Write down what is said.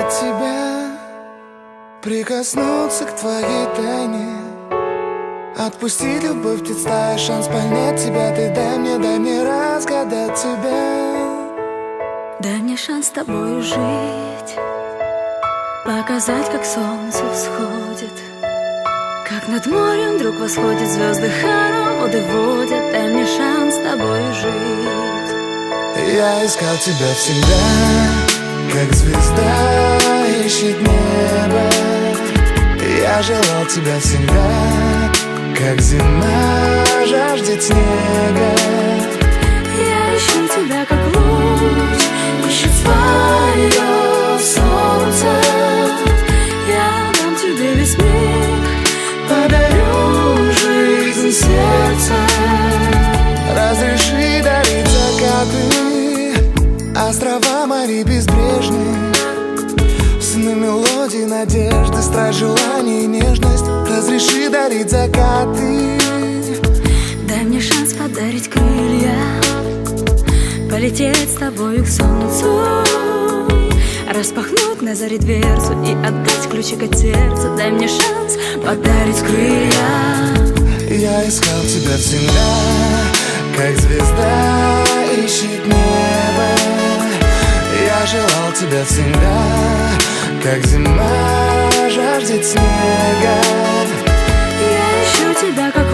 увидеть тебя, прикоснуться к твоей тайне, отпустить любовь, представь шанс понять тебя. Ты дай мне разгадать тебя. Дай мне шанс с тобой жить, показать, как солнце всходит, как над морем вдруг восходит, звезды хороводы водят. Дай мне шанс с тобой жить. Я искал тебя всегда, как звезда ищет небо. Я желал тебя всегда, как зима жаждет снега. Я ищу тебя, как луч ищет свое солнце. Я дам тебе весь мир, подарю жизнь сердца. Разреши дарить закаты, острова морей безбрежные, сны, мелодии, надежды, страсть, желание и нежность. Разреши дарить закаты. Дай мне шанс подарить крылья, полететь с тобою к солнцу, распахнуть на заре дверцу и отдать ключик от сердца. Дай мне шанс подарить крылья. Я искал тебя всегда, как звезда ищет небо. Я желал тебя всегда, как зима жаждет снега. Я ищу тебя, как